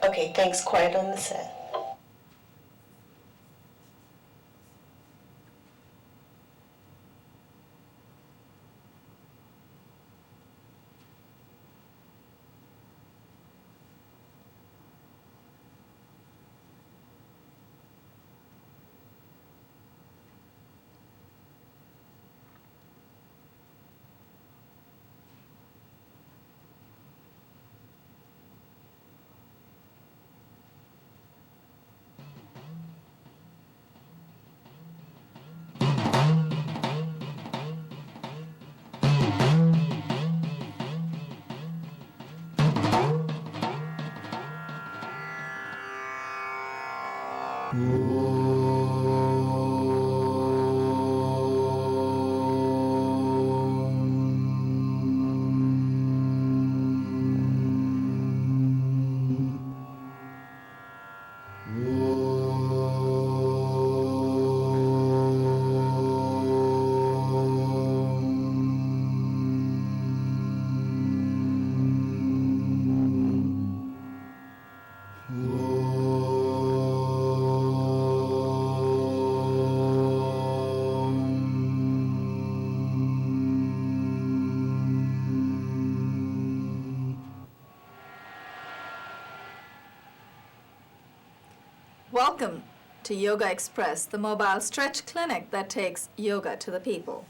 Okay, thanks. Quiet on the set. Welcome to Yogaxpress, the mobile stretch clinic that takes yoga to the people.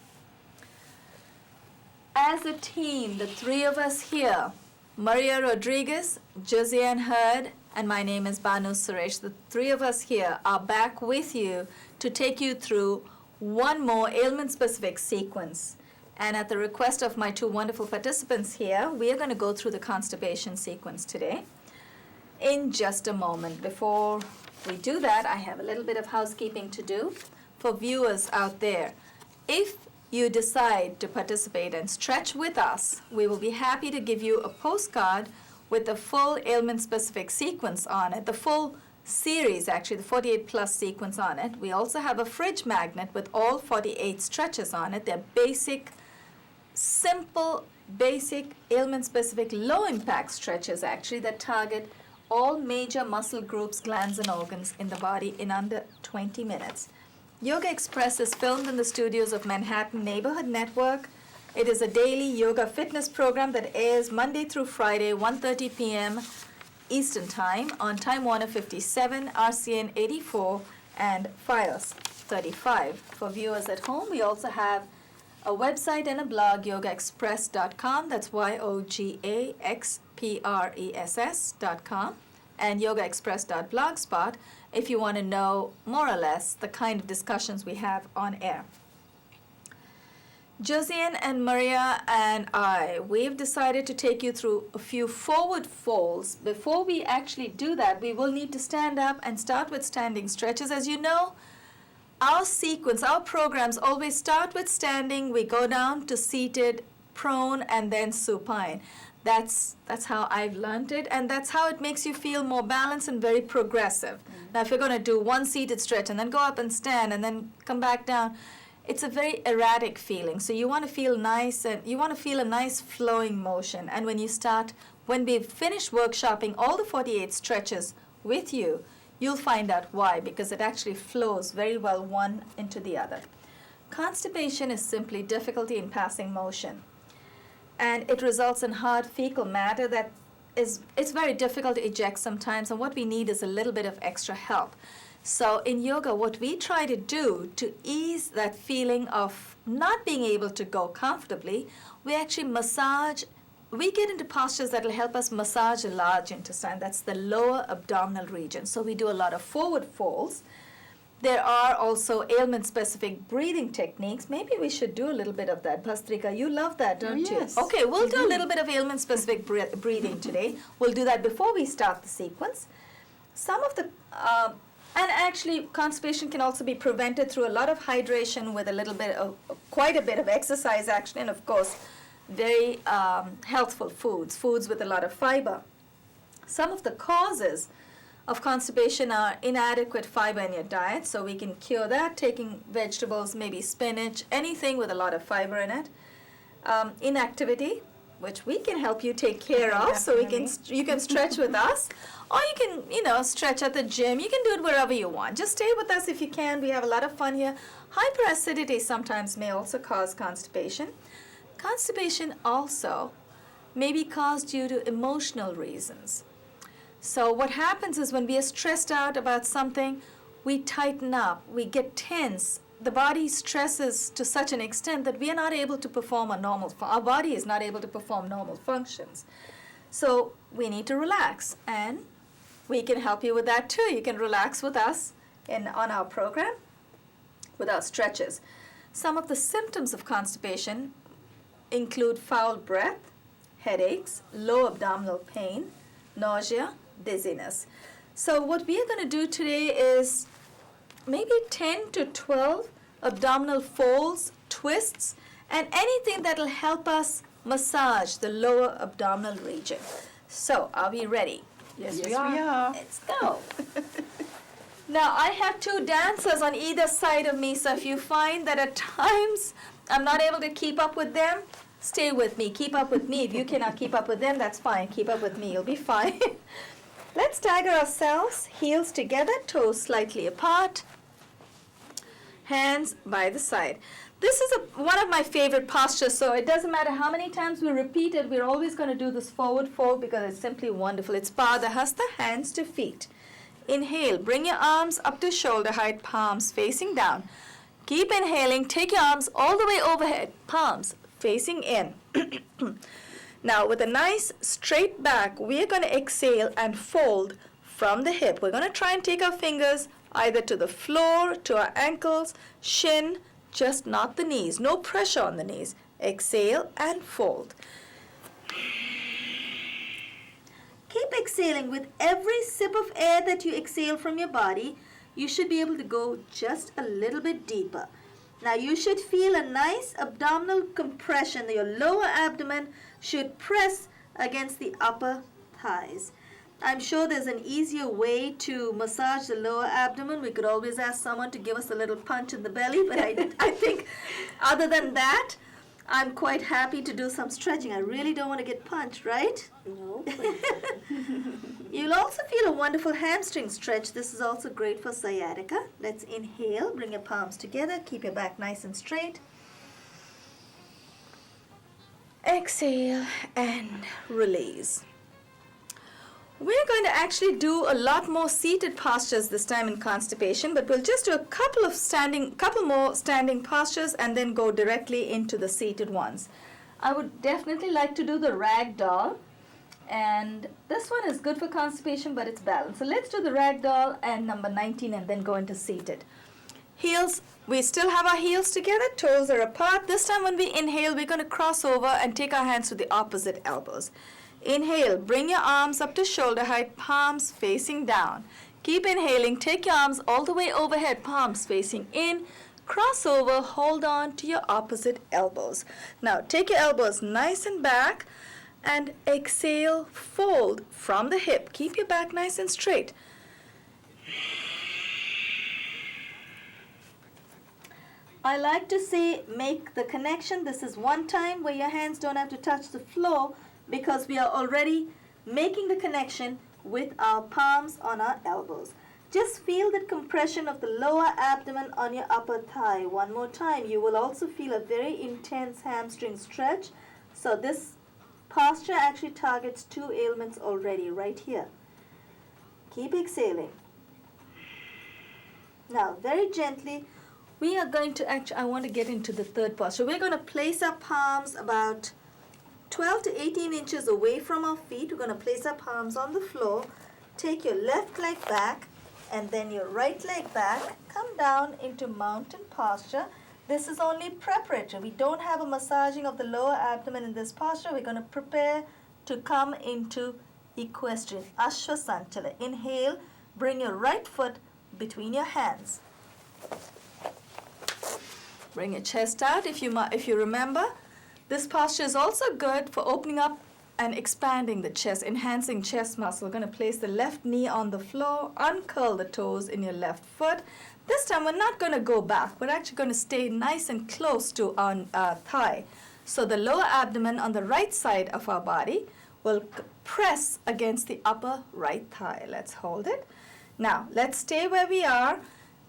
As a team, the three of us here, Maria Rodriguez, Josiane Hurd, and my name is Banu Suresh, the three of us here are back with you to take you through one more ailment-specific sequence. And at the request of my two wonderful participants here, we are going to go through the constipation sequence today. In just a moment, before we do that, I have a little bit of housekeeping to do for viewers out there. If you decide to participate and stretch with us, we will be happy to give you a postcard with the full ailment-specific sequence on it, the full series, actually, the 48 plus sequence on it. We also have a fridge magnet with all 48 stretches on it. They're basic, simple, basic ailment-specific, low-impact stretches, actually, that target all major muscle groups, glands, and organs in the body in under 20 minutes. Yogaxpress is filmed in the studios of Manhattan Neighborhood Network. It is a daily yoga fitness program that airs Monday through Friday, 1:30 p.m. Eastern Time on Time Warner 57, RCN 84, and Fios 35. For viewers at home, we also have a website and a blog, yogaxpress.com. That's yogaxpress.com, and yogaxpress.blogspot if you want to know more or less the kind of discussions we have on air. Josiane and Maria and I, we've decided to take you through a few forward folds. Before we actually do that, we will need to stand up and start with standing stretches. As you know, our sequence, our programs always start with standing, we go down to seated, prone, and then supine. That's how I've learned it, and that's how it makes you feel more balanced and very progressive. Now, if you're going to do one seated stretch and then go up and stand and then come back down, it's a very erratic feeling. So you want to feel nice, and you want to feel a nice flowing motion. And when we've finished workshopping all the 48 stretches with you, you'll find out why, because it actually flows very well one into the other. Constipation is simply difficulty in passing motion, and it results in hard fecal matter that it's very difficult to eject sometimes, and what we need is a little bit of extra help. So in yoga, what we try to do to ease that feeling of not being able to go comfortably, we actually massage. We get into postures that will help us massage the large intestine. That's the lower abdominal region. So we do a lot of forward folds. There are also ailment-specific breathing techniques. Maybe we should do a little bit of that. Bhastrika, you love that, don't you? Yes. Okay, we'll do a little bit of ailment-specific breathing today. We'll do that before we start the sequence. Some of the, and actually constipation can also be prevented through a lot of hydration with a little bit of, quite a bit of exercise action, and of course, very healthful foods with a lot of fiber. Some of the causes of constipation are inadequate fiber in your diet, so we can cure that taking vegetables, maybe spinach, anything with a lot of fiber in it. Inactivity, which we can help you take care of. So you can stretch with us, or you can stretch at the gym. You can do it wherever you want. Just stay with us if you can. We have a lot of fun here. Hyperacidity sometimes may also cause constipation. Constipation also may be caused due to emotional reasons. So what happens is when we are stressed out about something, we tighten up, we get tense. The body stresses to such an extent that we are not able to perform our body is not able to perform normal functions. So we need to relax, and we can help you with that too. You can relax with us on our program with our stretches. Some of the symptoms of constipation include foul breath, headaches, low abdominal pain, nausea, dizziness. So what we are going to do today is maybe 10 to 12 abdominal folds, twists, and anything that will help us massage the lower abdominal region. So are we ready? Yes, we are. Let's go. Now I have two dancers on either side of me, so if you find that at times I'm not able to keep up with them, stay with me, keep up with me. If you cannot keep up with them, that's fine. Keep up with me, you'll be fine. Let's stagger ourselves, heels together, toes slightly apart, hands by the side. This is one of my favorite postures, so it doesn't matter how many times we repeat it, we're always going to do this forward fold because it's simply wonderful. It's Padahasta, hands to feet. Inhale, bring your arms up to shoulder height, palms facing down. Keep inhaling, take your arms all the way overhead, palms facing in. Now with a nice straight back, we are going to exhale and fold from the hip. We're going to try and take our fingers either to the floor, to our ankles, shin, just not the knees. No pressure on the knees. Exhale and fold. Keep exhaling. With every sip of air that you exhale from your body, you should be able to go just a little bit deeper. Now you should feel a nice abdominal compression. Your lower abdomen should press against the upper thighs. I'm sure there's an easier way to massage the lower abdomen. We could always ask someone to give us a little punch in the belly, but I think other than that, I'm quite happy to do some stretching. I really don't want to get punched, right? No. You'll also feel a wonderful hamstring stretch. This is also great for sciatica. Let's inhale, bring your palms together, keep your back nice and straight. Exhale and release. We're going to actually do a lot more seated postures this time in constipation, but we'll just do a couple more standing postures and then go directly into the seated ones. I would definitely like to do the rag doll, and this one is good for constipation, but it's balanced. So let's do the rag doll and number 19 and then go into seated. Heels, we still have our heels together, toes are apart. This time when we inhale, we're going to cross over and take our hands to the opposite elbows. Inhale, bring your arms up to shoulder height, palms facing down. Keep inhaling, take your arms all the way overhead, palms facing in. Cross over, hold on to your opposite elbows. Now take your elbows nice and back and exhale, fold from the hip. Keep your back nice and straight. I like to say make the connection. This is one time where your hands don't have to touch the floor, because we are already making the connection with our palms on our elbows. Just feel the compression of the lower abdomen on your upper thigh. One more time. You will also feel a very intense hamstring stretch. So this posture actually targets two ailments already right here. Keep exhaling. Now very gently, we are going to I want to get into the third posture. We're going to place our palms about 12 to 18 inches away from our feet. We're going to place our palms on the floor. Take your left leg back and then your right leg back. Come down into mountain posture. This is only preparatory. We don't have a massaging of the lower abdomen in this posture. We're going to prepare to come into equestrian, Ashwasantala. Inhale, bring your right foot between your hands. Bring your chest out. If you remember, this posture is also good for opening up and expanding the chest, enhancing chest muscle. We're going to place the left knee on the floor, uncurl the toes in your left foot. This time we're not going to go back. We're actually going to stay nice and close to our thigh. So the lower abdomen on the right side of our body will press against the upper right thigh. Let's hold it. Now, let's stay where we are.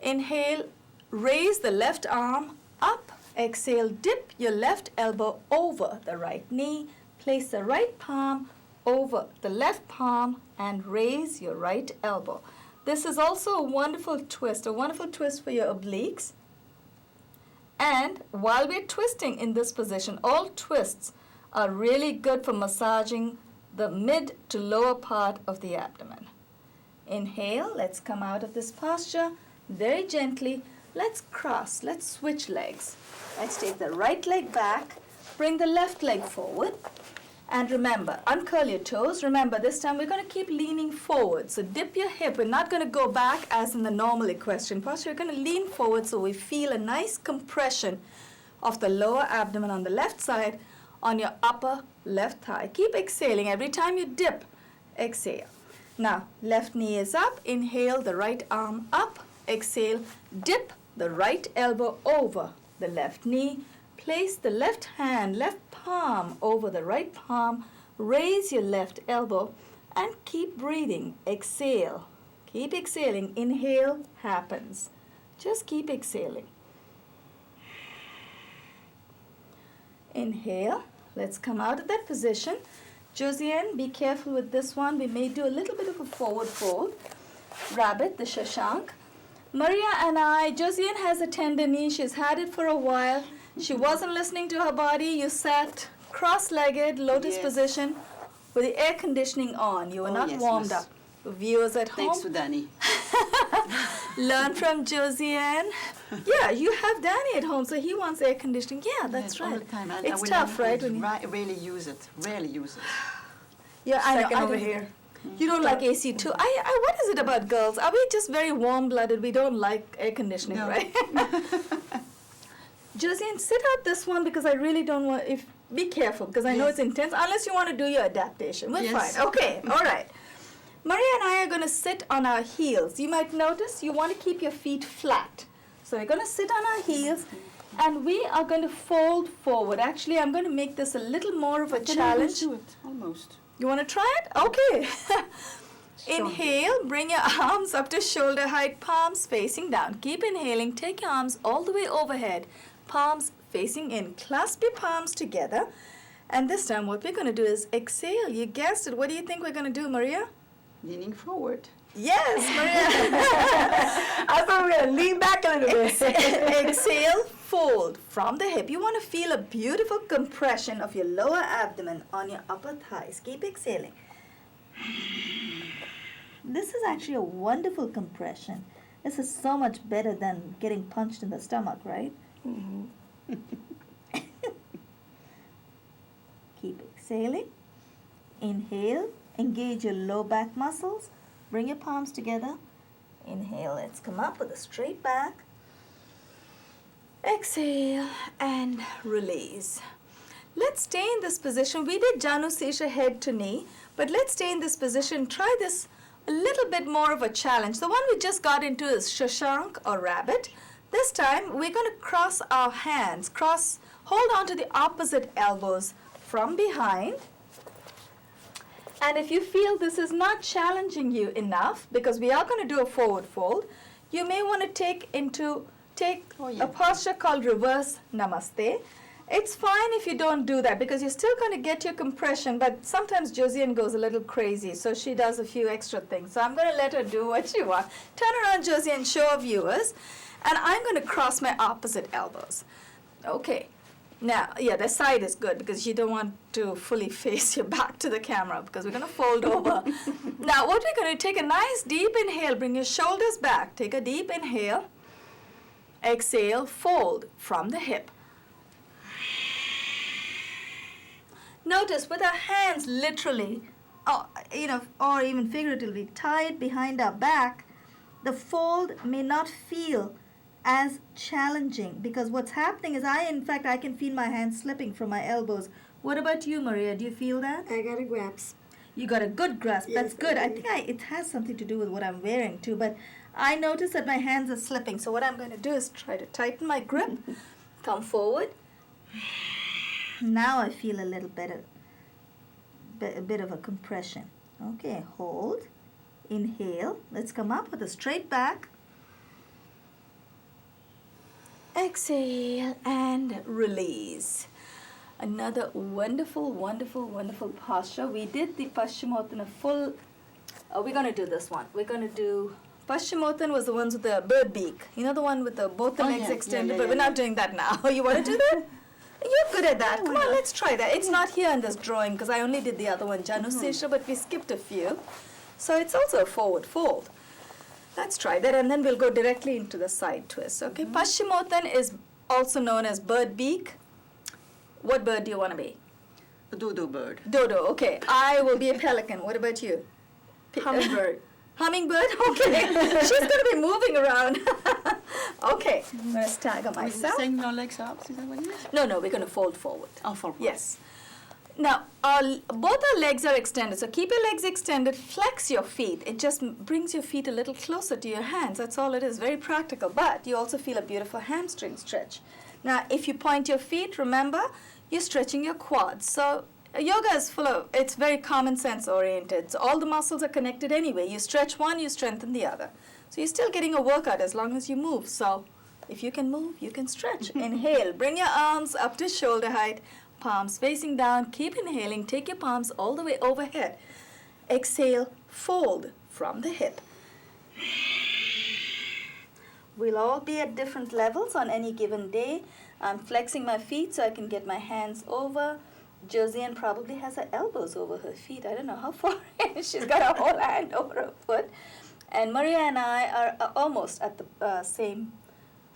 Inhale, raise the left arm up. Exhale, dip your left elbow over the right knee. Place the right palm over the left palm and raise your right elbow. This is also a wonderful twist for your obliques. And while we're twisting in this position, all twists are really good for massaging the mid to lower part of the abdomen. Inhale, let's come out of this posture very gently. Let's cross, let's switch legs. Let's take the right leg back, bring the left leg forward. And remember, uncurl your toes. Remember, this time we're going to keep leaning forward. So dip your hip. We're not going to go back as in the normal equestrian posture. We're going to lean forward so we feel a nice compression of the lower abdomen on the left side on your upper left thigh. Keep exhaling. Every time you dip, exhale. Now, left knee is up. Inhale, the right arm up. Exhale, dip the right elbow over the left knee. Place the left hand, left palm over the right palm. Raise your left elbow and keep breathing. Exhale. Keep exhaling. Inhale happens. Just keep exhaling. Inhale. Let's come out of that position. Josiane, be careful with this one. We may do a little bit of a forward fold. Rabbit, the Shashank. Maria and I, Josiane has a tender knee. She's had it for a while. She wasn't listening to her body. You sat cross-legged, lotus position, with the air conditioning on. You were not warmed up. Viewers at home. Thanks to Danny. Learn from Josiane. Yeah, you have Danny at home, so he wants air conditioning. Yeah, that's right. All the time. It's tough, right? When you really use it. Rarely use it. Yeah, I know. Second I over don't- here. You don't like AC too. What is it about girls? Are we just very warm-blooded? We don't like air conditioning, No. right? Josiane, sit out this one because I really don't want. Be careful because I know it's intense. Unless you want to do your adaptation, we're Yes. fine. Okay, all right. Maria and I are going to sit on our heels. You might notice you want to keep your feet flat. So we're going to sit on our heels, and we are going to fold forward. Actually, I'm going to make this a little more of a challenge. Do it almost. You want to try it? Okay. Inhale, bring your arms up to shoulder height, palms facing down. Keep inhaling, take your arms all the way overhead, palms facing in. Clasp your palms together. And this time what we're going to do is exhale. You guessed it. What do you think we're going to do, Maria? Leaning forward. Yes, Maria. I thought we were going to lean back a little bit. Exhale, fold from the hip. You want to feel a beautiful compression of your lower abdomen on your upper thighs. Keep exhaling. This is actually a wonderful compression. This is so much better than getting punched in the stomach, right? Keep exhaling. Inhale. Engage your low back muscles. Bring your palms together. Inhale. Let's come up with a straight back. Exhale and release. Let's stay in this position. We did Janusesha head to knee, but let's stay in this position. Try this a little bit more of a challenge. The one we just got into is Shashank or rabbit. This time we're going to cross our hands. Hold on to the opposite elbows from behind. And if you feel this is not challenging you enough, because we are going to do a forward fold, you may want to take a posture called reverse namaste. It's fine if you don't do that because you're still going to get your compression, but sometimes Josiane goes a little crazy, so she does a few extra things. So I'm going to let her do what she wants. Turn around, Josiane, show our viewers, and I'm going to cross my opposite elbows. Okay. Now, yeah, the side is good because you don't want to fully face your back to the camera because we're going to fold over. Now, what we're going to take a nice deep inhale, bring your shoulders back. Take a deep inhale. Exhale, fold from the hip. Notice with our hands literally, or even figuratively tied behind our back, the fold may not feel as challenging because what's happening is I can feel my hands slipping from my elbows. What about you, Maria? Do you feel that? I got a grasp. You got a good grasp. Yes, That's good. I I do. think it has something to do with what I'm wearing too, but I notice that my hands are slipping. So what I'm going to do is try to tighten my grip. Come forward. Now I feel a little better, a bit of a compression. Okay, hold, inhale. Let's come up with a straight back. Exhale and release. Another wonderful, wonderful, wonderful posture. We did the Paschimottanam full. We're going to do this one. We're going to do Paschimottanam was the ones with the bird beak. You know, the one with the both the legs extended, but we're not doing that now. You want to do that? You're good at that. Come on, let's try that. It's not here in this drawing because I only did the other one, Janusesha, but we skipped a few. So it's also a forward fold. Let's try that, and then we'll go directly into the side twist. Okay, Paschimottanam is also known as bird beak. What bird do you want to be? A dodo bird. Dodo, okay. I will be a pelican. What about you? Hummingbird. Hummingbird? Okay. She's going to be moving around. Okay. I'm going to stagger Are you myself. saying no legs up? Is that what it is? No, we're going to fold forward. Oh, forward. Yes. Now, both our legs are extended. So keep your legs extended. Flex your feet. It just brings your feet a little closer to your hands. That's all it is. Very practical. But you also feel a beautiful hamstring stretch. Now, if you point your feet, remember, you're stretching your quads. So yoga is it's very common sense oriented. So all the muscles are connected anyway. You stretch one, you strengthen the other. So you're still getting a workout as long as you move. So if you can move, you can stretch. Inhale, bring your arms up to shoulder height, palms facing down. Keep inhaling, take your palms all the way overhead. Exhale, fold from the hip. We'll all be at different levels on any given day. I'm flexing my feet so I can get my hands over. Josiane probably has her elbows over her feet. I don't know how far in. She's got her whole hand over her foot. And Maria and I are almost at the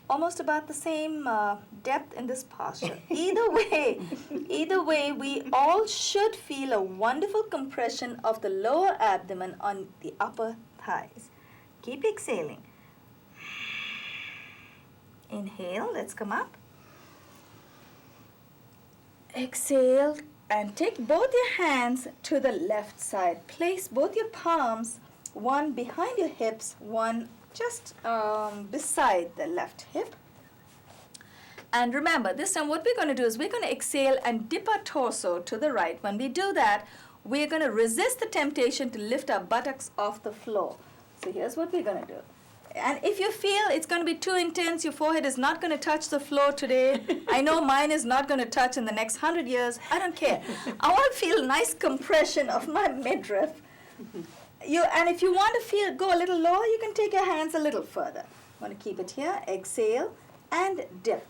almost about the same depth in this posture. Either way, we all should feel a wonderful compression of the lower abdomen on the upper thighs. Keep exhaling. Inhale, let's come up. Exhale and take both your hands to the left side. Place both your palms, one behind your hips, one just beside the left hip. And remember, this time what we're going to do is we're going to exhale and dip our torso to the right. When we do that, we're going to resist the temptation to lift our buttocks off the floor. So here's what we're going to do. And if you feel it's going to be too intense, your forehead is not going to touch the floor today. I know mine is not going to touch in the next 100 years. I don't care. I want to feel nice compression of my midriff. And if you want to go a little lower, you can take your hands a little further. Want to keep it here. Exhale and dip.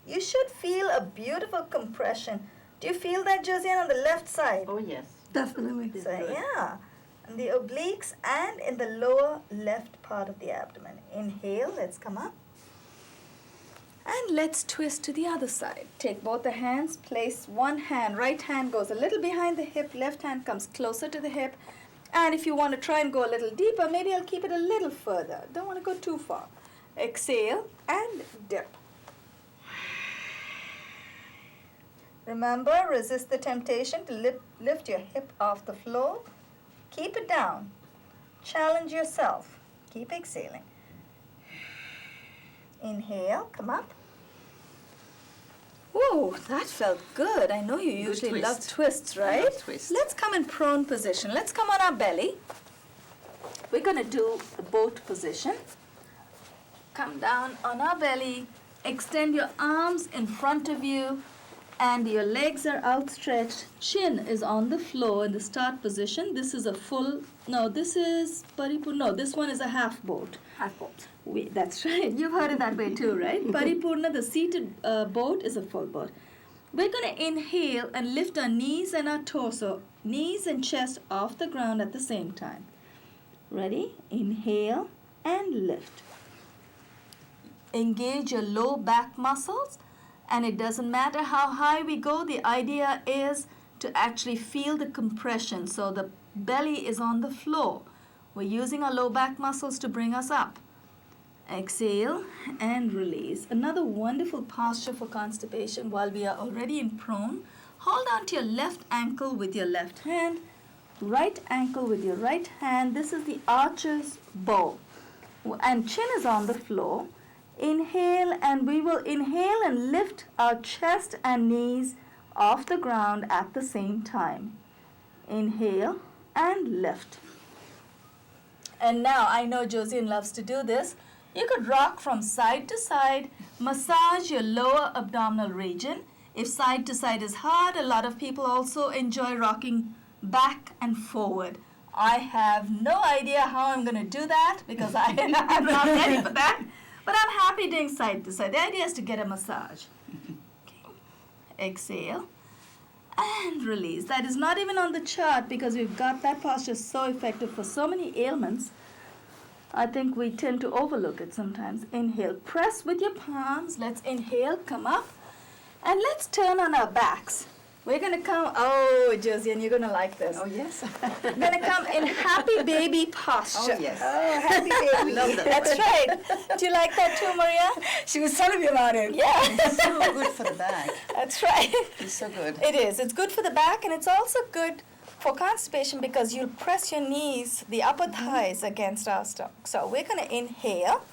You should feel a beautiful compression. Do you feel that, Josiane, on the left side? Oh, yes. Definitely. So, yeah, in the obliques and in the lower left part of the abdomen. Inhale, let's come up. And let's twist to the other side. Take both the hands, place one hand, right hand goes a little behind the hip, left hand comes closer to the hip. And if you want to try and go a little deeper, maybe I'll keep it a little further. Don't want to go too far. Exhale and dip. Remember, resist the temptation to lift your hip off the floor. Keep it down. Challenge yourself. Keep exhaling. Inhale, come up. Whoa, that felt good. I know you usually love twists, right? I love twists. Let's come in prone position. Let's come on our belly. We're going to do the boat position. Come down on our belly. Extend your arms in front of you. And your legs are outstretched. Chin is on the floor in the start position. This is a full, this is Paripurna. No, this one is a half boat. Half boat. That's right. You've heard it that way too, right? Paripurna, the seated boat, is a full boat. We're going to inhale and lift our knees and our torso, knees and chest off the ground at the same time. Ready? Inhale and lift. Engage your low back muscles. And it doesn't matter how high we go, the idea is to actually feel the compression. So the belly is on the floor. We're using our low back muscles to bring us up. Exhale and release. Another wonderful posture for constipation while we are already in prone. Hold on to your left ankle with your left hand, right ankle with your right hand. This is the archer's bow. And chin is on the floor. Inhale, and we will inhale and lift our chest and knees off the ground at the same time. Inhale and lift. And now, I know Josiane loves to do this. You could rock from side to side, massage your lower abdominal region. If side to side is hard, a lot of people also enjoy rocking back and forward. I have no idea how I'm going to do that because I'm not ready for that. But I'm happy doing side to side. The idea is to get a massage. Okay. Exhale and release. That is not even on the chart because we've got that posture so effective for so many ailments. I think we tend to overlook it sometimes. Inhale, press with your palms. Let's inhale, come up. And let's turn on our backs. We're going to come, oh, Josiane, you're going to like this. Oh, yes. We're going to come in happy baby posture. Oh, yes. Oh, happy baby. Love that. That's right. Do you like that too, Maria? She was telling me about it. Yeah. It's so good for the back. That's right. It's so good. It is. It's good for the back, and it's also good for constipation because you'll press your knees, the upper thighs against our stomach. So we're going to inhale.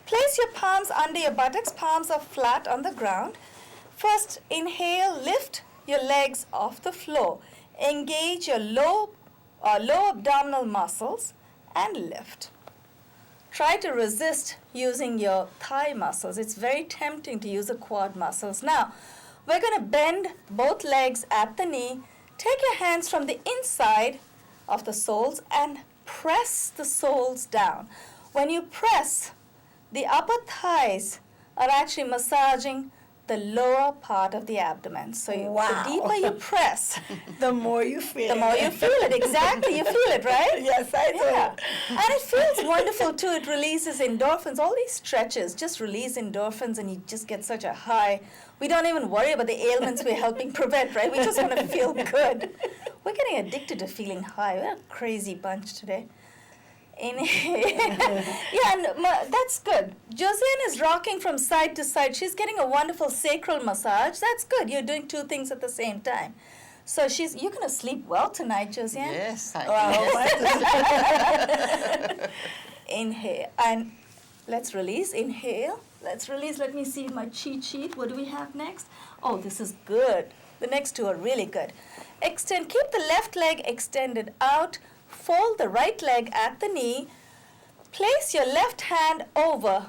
Place your palms under your buttocks. Palms are flat on the ground. First, inhale, lift your legs off the floor. Engage your low abdominal muscles and lift. Try to resist using your thigh muscles. It's very tempting to use the quad muscles. Now, we're going to bend both legs at the knee. Take your hands from the inside of the soles and press the soles down. When you press, the upper thighs are actually massaging the lower part of the abdomen. So Wow. the deeper you press, The more you feel the more you feel it. Exactly, you feel it, right? Yes, I do. Yeah. And it feels wonderful too. It releases endorphins. All these stretches just release endorphins and you just get such a high. We don't even worry about the ailments we're helping prevent, right? We just want to feel good. We're getting addicted to feeling high. We're a crazy bunch today. Inhale. Yeah, and that's good. Josiane is rocking from side to side. She's getting a wonderful sacral massage. That's good. You're doing two things at the same time. So you're going to sleep well tonight, Josiane. Yes, Wow. Inhale. And let's release. Inhale. Let's release. Let me see my cheat sheet. What do we have next? Oh, this is good. The next two are really good. Extend. Keep the left leg extended out. Fold the right leg at the knee. Place your left hand over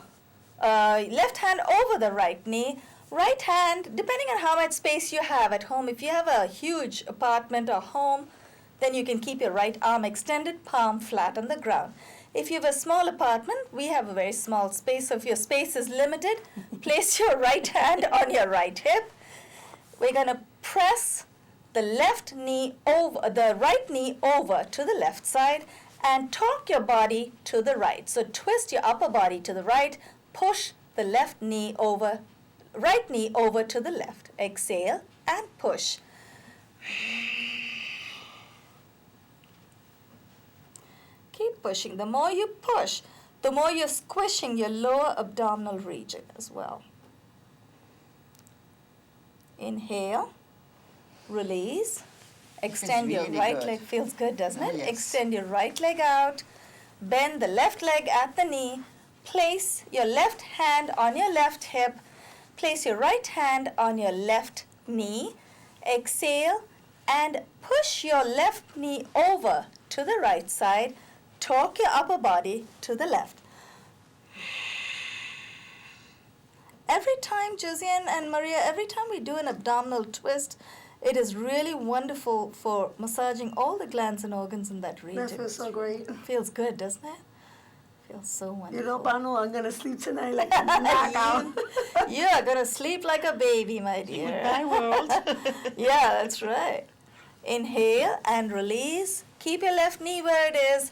the right knee. Right hand, depending on how much space you have at home. If you have a huge apartment or home, then you can keep your right arm extended, palm flat on the ground. If you have a small apartment, we have a very small space. So if your space is limited, place your right hand on your right hip. We're going to press the right knee over to the left side and torque your body to the right. So twist your upper body to the right, push the right knee over to the left. Exhale and push. Keep pushing. The more you push, the more you're squishing your lower abdominal region as well. Inhale. Release. Extend your really right good. leg. Feels good, doesn't it? Yes. Extend your right leg out. Bend the left leg at the knee. Place your left hand on your left hip. Place your right hand on your left knee. Exhale and push your left knee over to the right side. Torque your upper body to the left. Every time, Josiane and Maria, every time we do an abdominal twist, it is really wonderful for massaging all the glands and organs in that region. That feels so great. Feels good, doesn't it? Feels so wonderful. You know, Pano, I'm going to sleep tonight like a knockout. You are going to sleep like a baby, my dear. My world. Yeah, that's right. Inhale and release. Keep your left knee where it is.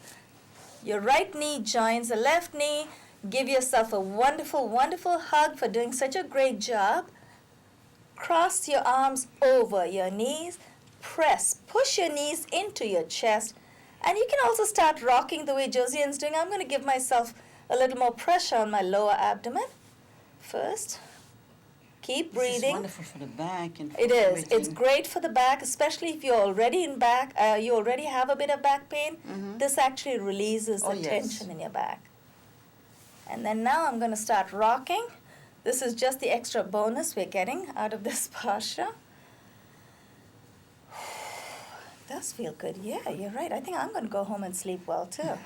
Your right knee joins the left knee. Give yourself a wonderful, wonderful hug for doing such a great job. Cross your arms over your knees. Press. Push your knees into your chest. And you can also start rocking the way Josiane's doing. I'm going to give myself a little more pressure on my lower abdomen first. Keep breathing. This is wonderful for the back. And for It is. everything. It's great for the back, especially if you're already in back. You already have a bit of back pain. Mhm. This actually releases Oh, the yes. tension in your back. And then now I'm going to start rocking. This is just the extra bonus we're getting out of this posture. Does feel good. Yeah, you're right. I think I'm going to go home and sleep well too.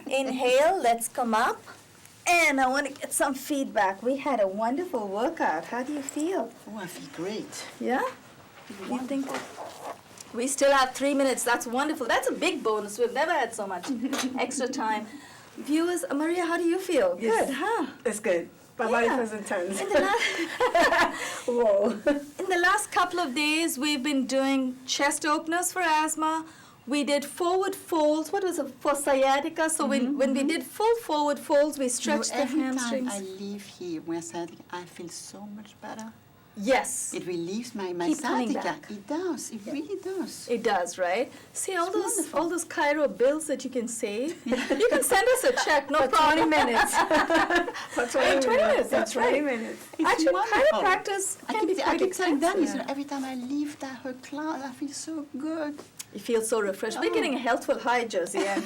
Inhale, let's come up. And I want to get some feedback. We had a wonderful workout. How do you feel? Oh, I feel great. Yeah? You think we still have 3 minutes? That's wonderful. That's a big bonus. We've never had so much extra time. Viewers, Maria, how do you feel? Yes. Good, huh? It's good. My body Yeah. feels intense. In the last Whoa. In the last couple of days, we've been doing chest openers for asthma. We did forward folds. What was it? For sciatica. So when we did full forward folds, we stretched the Every hamstrings. time I leave here, when I feel so much better. Yes, It relieves my Keep coming sciatica. back. It does. It really does. it does, right? See all It's those wonderful. all those Cairo bills that you can save. You can send us a check, no For 20 problem. minutes. For 20 20 minutes, that's For 20 right. minutes. It's Actually, wonderful. chiropractors can be I quite keep telling Danny, expensive. every time I leave her class, I feel so good. You feel so refreshed. We're Oh. getting a healthful high, Josie. Ann.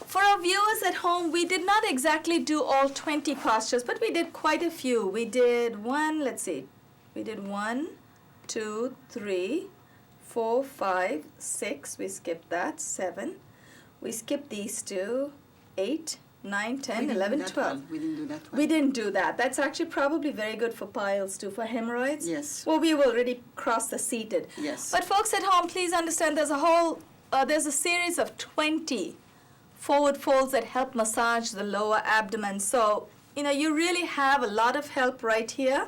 For our viewers at home, we did not exactly do all 20 postures, but we did quite a few. We did we did 1, 2, 3, 4, 5, 6. We skipped that. 7. We skipped these two. 8, 9, 10, 11, 12. We didn't do that one. We didn't do that. That's actually probably very good for piles too, for hemorrhoids. Yes. Well, we've already crossed the seated. Yes. But folks at home, please understand there's a series of 20 forward folds that help massage the lower abdomen. So, you really have a lot of help right here.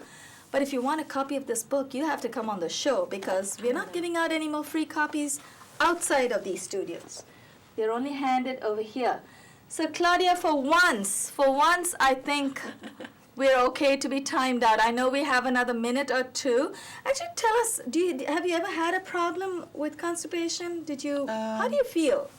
But if you want a copy of this book, you have to come on the show because we're not giving out any more free copies outside of these studios. They're only handed over here. So Claudia, for once, I think we're okay to be timed out. I know we have another minute or two. Actually, tell us, have you ever had a problem with constipation? How do you feel?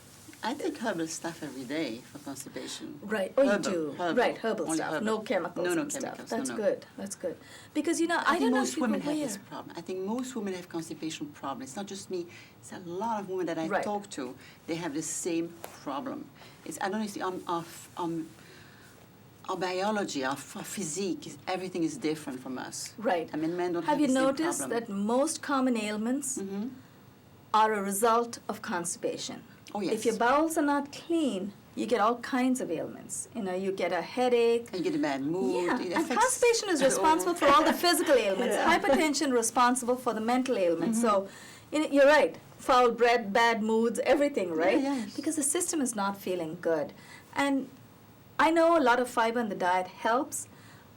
I take herbal stuff every day for constipation. Right. Oh, Herbal, you do. herbal, Right, herbal only stuff. herbal. No chemicals No and stuff. chemicals, no, That's no. good. That's good. Because, I I don't think know most if people women have wear. this problem. I think most women have constipation problems. It's not just me. It's a lot of women that I Right. talk to. They have the same problem. I don't know if our biology, our physique, everything is different from us. Right. I mean, men don't Have have you the same noticed problem. that most common ailments are a result of constipation? Oh, yes. If your bowels are not clean, you get all kinds of ailments. You get a headache. And you get a bad mood. Yeah, It and affects constipation is responsible for all the physical ailments. Yeah. Hypertension responsible for the mental ailments. So, you're right. Foul breath, bad moods, everything, right? yes. Because the system is not feeling good. And I know a lot of fiber in the diet helps,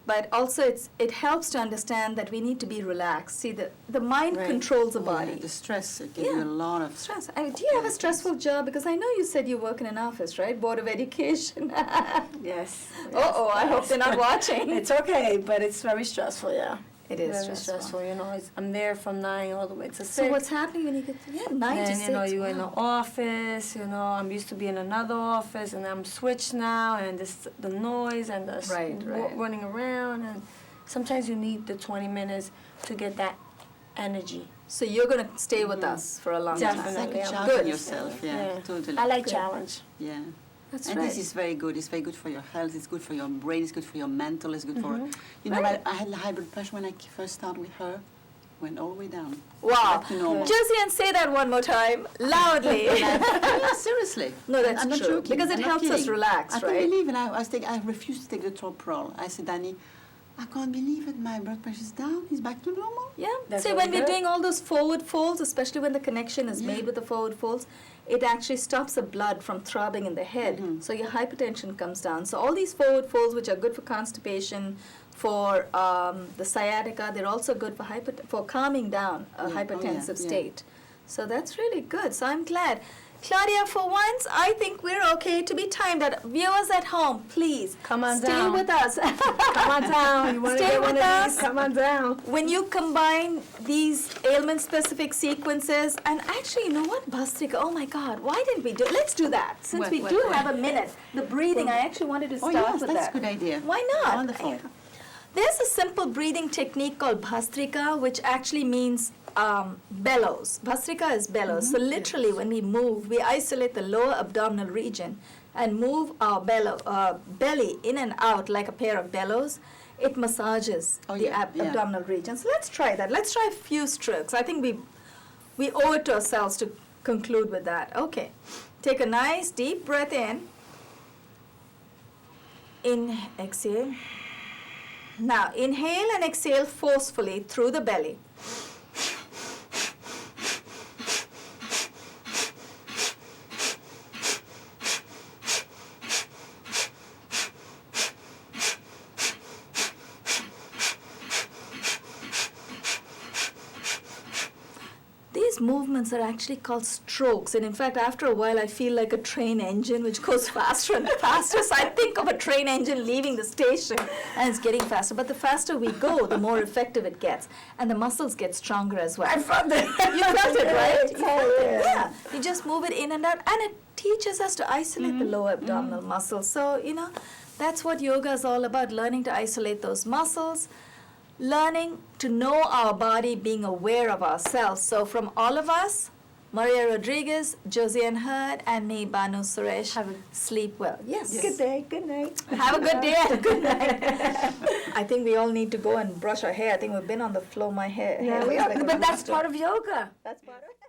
but also it helps to understand that we need to be relaxed. See, the mind Right. controls the Oh, yeah, body. the stress it gives Yeah. you a lot of Stress. Do you have a stressful job? Because I know you said you work in an office, right? Board of Education. Yes. Uh-oh, I hope they're not watching. It's okay, but it's very stressful, yeah. It is Very stressful. I'm there from 9 all the way to 6. So what's happening when you get 9 to 6? And you're in the Wow. office, I'm used to be in another office, and I'm switched now, and the noise and the Right. running around, and sometimes you need the 20 minutes to get that energy. So you're going to stay with us for a long Definitely. It's like time. a I'm challenge good. yourself. Yeah, totally. I like Good. challenge. Yeah. That's And right. this is very good. It's very good for your health. It's good for your brain. It's good for your mental. It's good for, Right. I had high blood pressure when I first started with her. Went all the way down. Wow. Back to normal. Josiane, say that one more time, loudly. Yeah, seriously. No, that's I'm not true, joking. because it I'm not helps us kidding. relax, I right? can't believe it. I refused to take the Toprol. I said, Danny, I can't believe it. My blood pressure is down. It's back to normal. Yeah. That's See, really when we're good. doing all those forward folds, especially when the connection is Yeah. made with the forward folds, it actually stops the blood from throbbing in the head. So your hypertension comes down. So all these forward folds, which are good for constipation, for the sciatica, they're also good for calming down a Yeah. Oh, yeah, hypertensive yeah. state. So that's really good. So I'm glad. Claudia, for once, I think we're okay to be timed out. Viewers at home, please Come on stay down. with us. Come on down. You want to Stay get one with of us. these? Come on down. When you combine these ailment-specific sequences, and actually, you know what, Bhastrika, oh my God, why didn't we do it? Let's do that, since What, we what, do what? have a minute. The breathing, I actually wanted to Oh, start yes, with that's that. a good idea. Why not? Wonderful. There's a simple breathing technique called Bhastrika, which actually means bellows. Bhastrika is bellows. So literally, when we move, we isolate the lower abdominal region and move our belly in and out like a pair of bellows, it massages the abdominal region. So let's try that. Let's try a few strokes. I think we owe it to ourselves to conclude with that. Okay. Take a nice deep breath in. Exhale. Now inhale and exhale forcefully through the belly. These movements are actually called strokes, and in fact after a while I feel like a train engine which goes faster and faster. So I think of a train engine leaving the station and it's getting faster, but the faster we go, the more effective it gets, and the muscles get stronger as well. I felt it. You felt it, right? You felt it. Yeah, you just move it in and out, and it teaches us to isolate the lower abdominal muscles. So that's what yoga is all about, learning to isolate those muscles, learning to know our body, being aware of ourselves. So from all of us, Maria Rodriguez, Josiane Hurd, and me, Banu Suresh, sleep well. Yes. Good day. Good night. Have a good day and good night. I think we all need to go and brush our hair. I think we've been on the floor. My hair. Yeah, looks we are. like a But that's rooster. part of yoga. That's part of it.